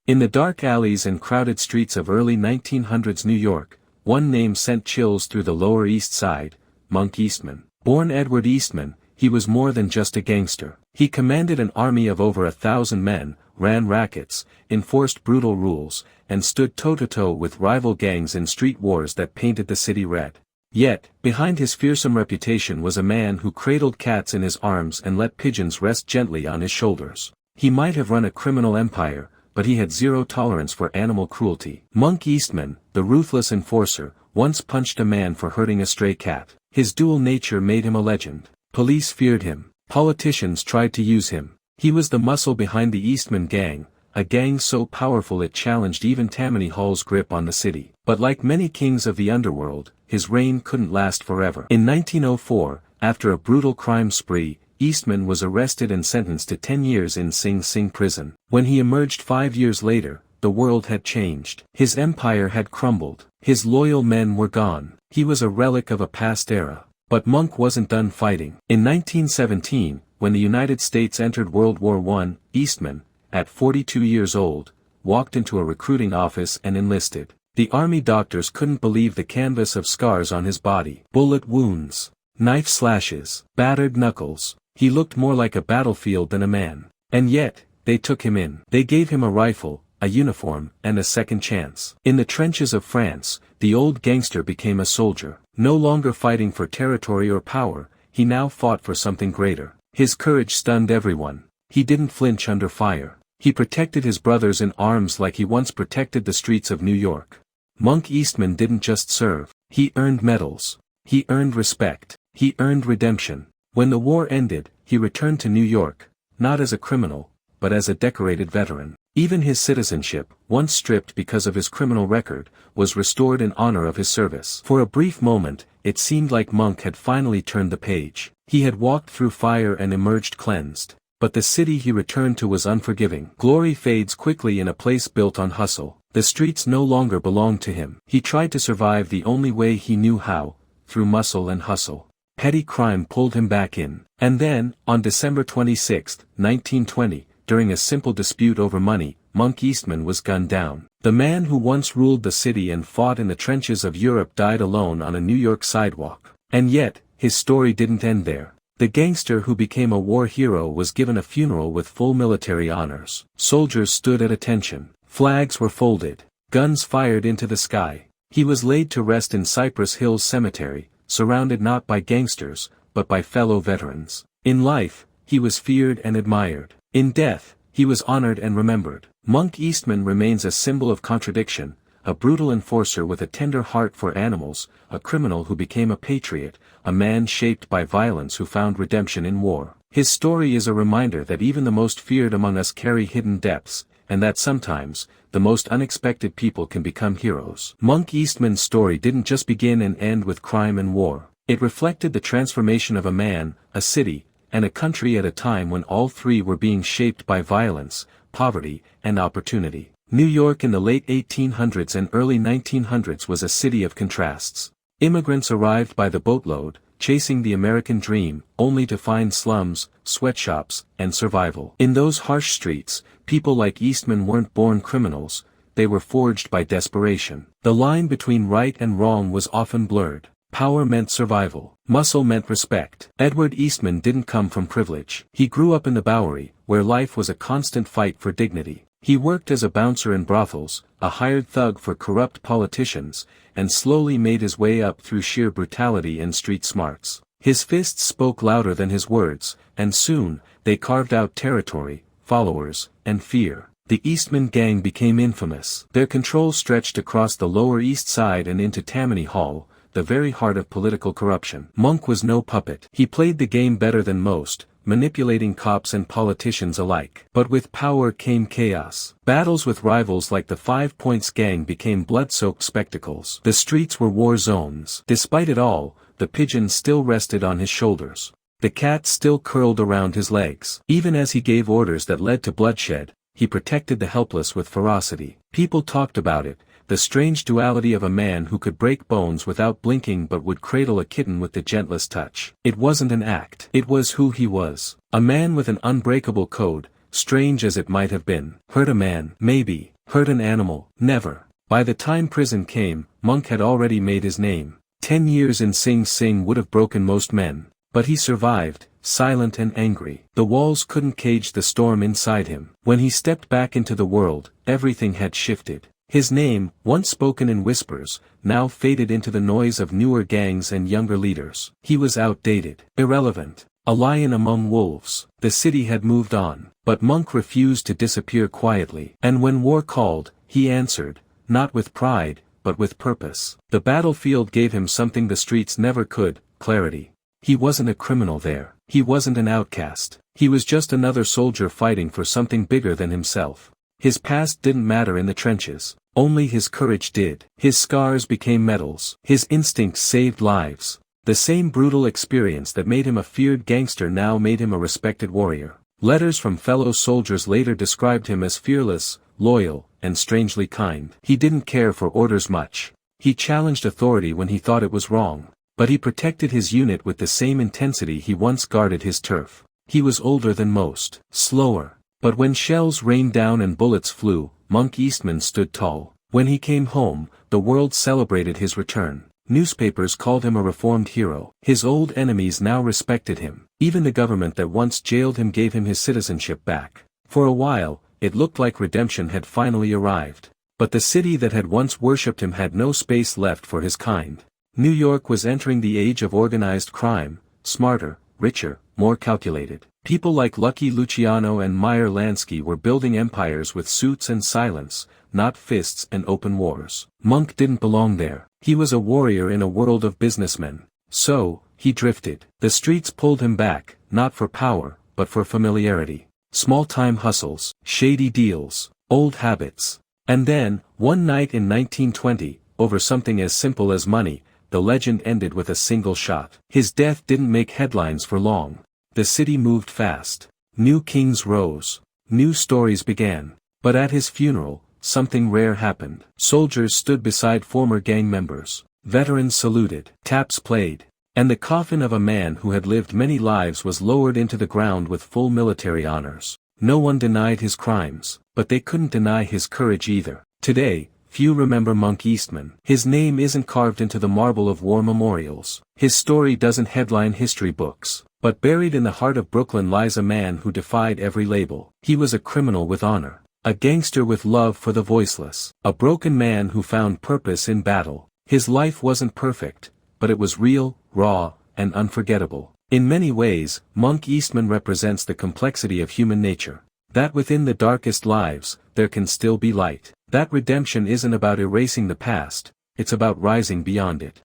In the dark alleys and crowded streets of early 1900s New York, one name sent chills through the Lower East Side: Monk Eastman. Born Edward Eastman, he was more than just a gangster. He commanded an army of over 1,000 men, ran rackets, enforced brutal rules, and stood toe-to-toe with rival gangs in street wars that painted the city red. Yet, behind his fearsome reputation was a man who cradled cats in his arms and let pigeons rest gently on his shoulders. He might have run a criminal empire, but he had zero tolerance for animal cruelty. Monk Eastman, the ruthless enforcer, once punched a man for hurting a stray cat. His dual nature made him a legend. Police feared him. Politicians tried to use him. He was the muscle behind the Eastman Gang, a gang so powerful it challenged even Tammany Hall's grip on the city. But like many kings of the underworld, his reign couldn't last forever. In 1904, after a brutal crime spree, Eastman was arrested and sentenced to 10 years in Sing Sing prison. When he emerged 5 years later, the world had changed. His empire had crumbled. His loyal men were gone. He was a relic of a past era. But Monk wasn't done fighting. In 1917, when the United States entered World War I, Eastman, at 42 years old, walked into a recruiting office and enlisted. The army doctors couldn't believe the canvas of scars on his body. Bullet wounds, knife slashes, battered knuckles. He looked more like a battlefield than a man. And yet, they took him in. They gave him a rifle, a uniform, and a second chance. In the trenches of France, the old gangster became a soldier. No longer fighting for territory or power, he now fought for something greater. His courage stunned everyone. He didn't flinch under fire. He protected his brothers in arms like he once protected the streets of New York. Monk Eastman didn't just serve. He earned medals. He earned respect. He earned redemption. When the war ended, he returned to New York, not as a criminal, but as a decorated veteran. Even his citizenship, once stripped because of his criminal record, was restored in honor of his service. For a brief moment, it seemed like Monk had finally turned the page. He had walked through fire and emerged cleansed. But the city he returned to was unforgiving. Glory fades quickly in a place built on hustle. The streets no longer belonged to him. He tried to survive the only way he knew how, through muscle and hustle. Petty crime pulled him back in. And then, on December 26, 1920, during a simple dispute over money, Monk Eastman was gunned down. The man who once ruled the city and fought in the trenches of Europe died alone on a New York sidewalk. And yet, his story didn't end there. The gangster who became a war hero was given a funeral with full military honors. Soldiers stood at attention. Flags were folded. Guns fired into the sky. He was laid to rest in Cypress Hills Cemetery, surrounded not by gangsters, but by fellow veterans. In life, he was feared and admired. In death, he was honored and remembered. Monk Eastman remains a symbol of contradiction, a brutal enforcer with a tender heart for animals, a criminal who became a patriot, a man shaped by violence who found redemption in war. His story is a reminder that even the most feared among us carry hidden depths, and that sometimes, the most unexpected people can become heroes. Monk Eastman's story didn't just begin and end with crime and war. It reflected the transformation of a man, a city, and a country at a time when all three were being shaped by violence, poverty, and opportunity. New York in the late 1800s and early 1900s was a city of contrasts. Immigrants arrived by the boatload, chasing the American dream, only to find slums, sweatshops, and survival. In those harsh streets, people like Eastman weren't born criminals, they were forged by desperation. The line between right and wrong was often blurred. Power meant survival. Muscle meant respect. Edward Eastman didn't come from privilege. He grew up in the Bowery, where life was a constant fight for dignity. He worked as a bouncer in brothels, a hired thug for corrupt politicians, and slowly made his way up through sheer brutality and street smarts. His fists spoke louder than his words, and soon, they carved out territory, followers, and fear. The Eastman Gang became infamous. Their control stretched across the Lower East Side and into Tammany Hall, the very heart of political corruption. Monk was no puppet. He played the game better than most, manipulating cops and politicians alike. But with power came chaos. Battles with rivals like the 5 Points Gang became blood-soaked spectacles. The streets were war zones. Despite it all, the pigeon still rested on his shoulders. The cat still curled around his legs. Even as he gave orders that led to bloodshed, he protected the helpless with ferocity. People talked about it, the strange duality of a man who could break bones without blinking but would cradle a kitten with the gentlest touch. It wasn't an act. It was who he was. A man with an unbreakable code, strange as it might have been. Hurt a man, maybe, Hurt an animal? Never. By the time prison came, Monk had already made his name. 10 years in Sing Sing would have broken most men. But he survived, silent and angry. The walls couldn't cage the storm inside him. When he stepped back into the world, everything had shifted. His name, once spoken in whispers, now faded into the noise of newer gangs and younger leaders. He was outdated, irrelevant, a lion among wolves. The city had moved on, but Monk refused to disappear quietly. And when war called, he answered, not with pride, but with purpose. The battlefield gave him something the streets never could, clarity. He wasn't a criminal there. He wasn't an outcast. He was just another soldier fighting for something bigger than himself. His past didn't matter in the trenches. Only his courage did. His scars became medals. His instincts saved lives. The same brutal experience that made him a feared gangster now made him a respected warrior. Letters from fellow soldiers later described him as fearless, loyal, and strangely kind. He didn't care for orders much. He challenged authority when he thought it was wrong. But he protected his unit with the same intensity he once guarded his turf. He was older than most, slower. But when shells rained down and bullets flew, Monk Eastman stood tall. When he came home, the world celebrated his return. Newspapers called him a reformed hero. His old enemies now respected him. Even the government that once jailed him gave him his citizenship back. For a while, it looked like redemption had finally arrived. But the city that had once worshipped him had no space left for his kind. New York was entering the age of organized crime, smarter, richer, more calculated. People like Lucky Luciano and Meyer Lansky were building empires with suits and silence, not fists and open wars. Monk didn't belong there. He was a warrior in a world of businessmen. So, he drifted. The streets pulled him back, not for power, but for familiarity. Small-time hustles, shady deals, old habits. And then, one night in 1920, over something as simple as money, the legend ended with a single shot. His death didn't make headlines for long. The city moved fast. New kings rose. New stories began. But at his funeral, something rare happened. Soldiers stood beside former gang members. Veterans saluted. Taps played. And the coffin of a man who had lived many lives was lowered into the ground with full military honors. No one denied his crimes, but they couldn't deny his courage either. Today, few remember Monk Eastman. His name isn't carved into the marble of war memorials. His story doesn't headline history books. But buried in the heart of Brooklyn lies a man who defied every label. He was a criminal with honor. A gangster with love for the voiceless. A broken man who found purpose in battle. His life wasn't perfect, but it was real, raw, and unforgettable. In many ways, Monk Eastman represents the complexity of human nature. That within the darkest lives, there can still be light. That redemption isn't about erasing the past, it's about rising beyond it.